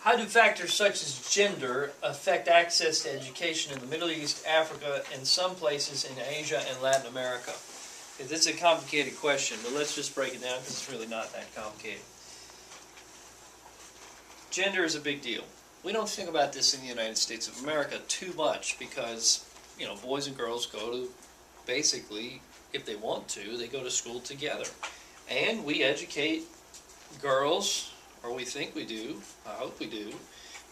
How do factors such as gender affect access to education in the Middle East, Africa, and some places in Asia and Latin America? This is a complicated question, but let's just break it down because it's really not that complicated. Gender is a big deal. We don't think about this in the United States of America too much because, you know, boys and girls go to, basically, if they want to, they go to school together. And we educate girls, or we think we do, I hope we do,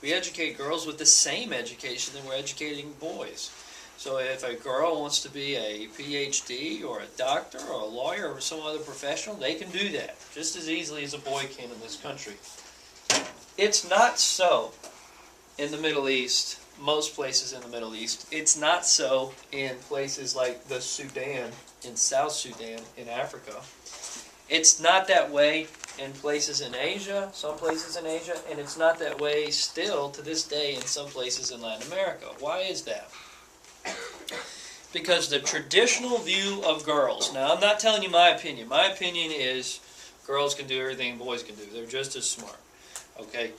we educate girls with the same education that we're educating boys. So if a girl wants to be a PhD or a doctor or a lawyer or some other professional, they can do that just as easily as a boy can in this country. It's not so in the Middle East, most places in the Middle East. It's not so in places like the Sudan, in South Sudan, in Africa. It's not that way in places in Asia, some places in Asia, and it's not that way still to this day in some places in Latin America. Why is that? Because the traditional view of girls, now I'm not telling you my opinion. My opinion is girls can do everything boys can do. They're just as smart. Okay?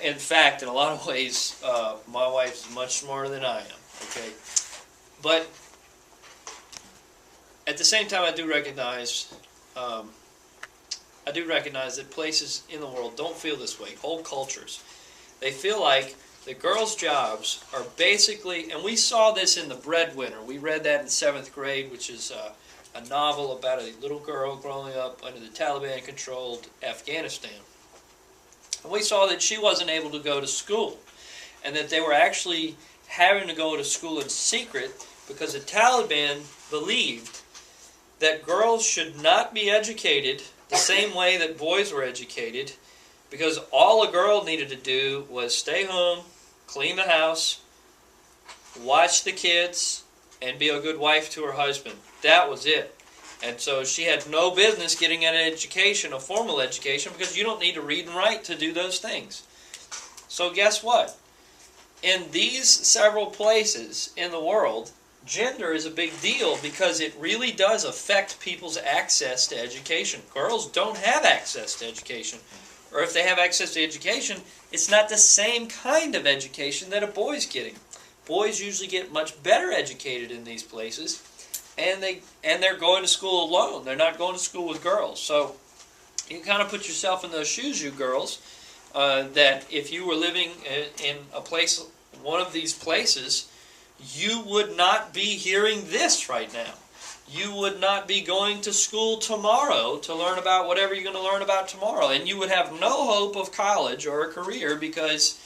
In fact, in a lot of ways, my wife is much smarter than I am. Okay? But at the same time, I do recognize that places in the world don't feel this way. Whole cultures. They feel like the girls' jobs are basically, and we saw this in The Breadwinner. We read that in 7th grade, which is a novel about a little girl growing up under the Taliban-controlled Afghanistan. And we saw that she wasn't able to go to school, and that they were actually having to go to school in secret because the Taliban believed that girls should not be educated the same way that boys were educated, because all a girl needed to do was stay home, clean the house, watch the kids, and be a good wife to her husband. That was it. And so she had no business getting an education, a formal education, because you don't need to read and write to do those things. So guess what? In these several places in the world, gender is a big deal because it really does affect people's access to education. Girls don't have access to education. Or if they have access to education, it's not the same kind of education that a boy's getting. Boys usually get much better educated in these places, and they're going to school alone. They're not going to school with girls. So you kind of put yourself in those shoes, you girls, that if you were living in a place, one of these places, you would not be hearing this right now. You would not be going to school tomorrow to learn about whatever you're going to learn about tomorrow. And you would have no hope of college or a career because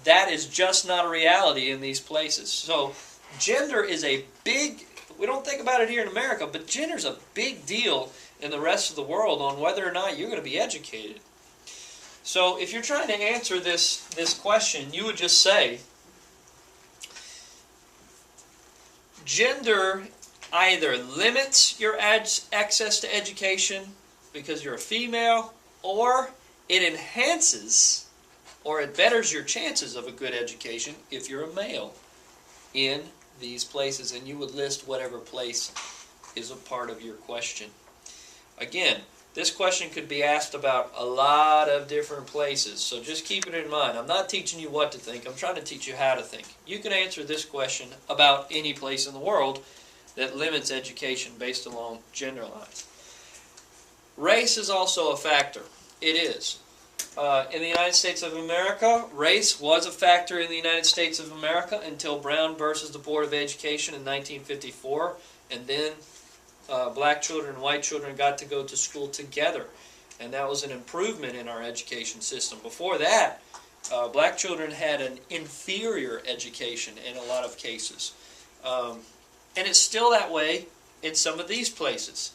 that is just not a reality in these places. So gender is a big, we don't think about it here in America, but gender is a big deal in the rest of the world on whether or not you're going to be educated. So if you're trying to answer this question, you would just say, gender either limits your access to education because you're a female, or it enhances or it betters your chances of a good education if you're a male in these places. And you would list whatever place is a part of your question. Again, this question could be asked about a lot of different places, so just keep it in mind. I'm not teaching you what to think, I'm trying to teach you how to think. You can answer this question about any place in the world that limits education based along gender lines. Race is also a factor. It is. In the United States of America, race was a factor in the United States of America until Brown versus the Board of Education in 1954, and then black children and white children got to go to school together, and that was an improvement in our education system. Before that, black children had an inferior education in a lot of cases. And it's still that way in some of these places.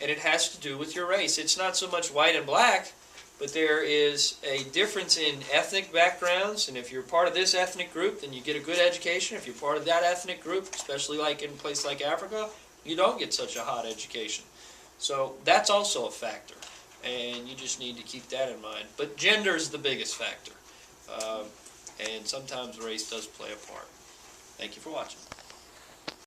And it has to do with your race. It's not so much white and black, but there is a difference in ethnic backgrounds. And if you're part of this ethnic group, then you get a good education. If you're part of that ethnic group, especially like in a place like Africa, you don't get such a hot education. So that's also a factor. And you just need to keep that in mind. But gender is the biggest factor. And sometimes race does play a part. Thank you for watching.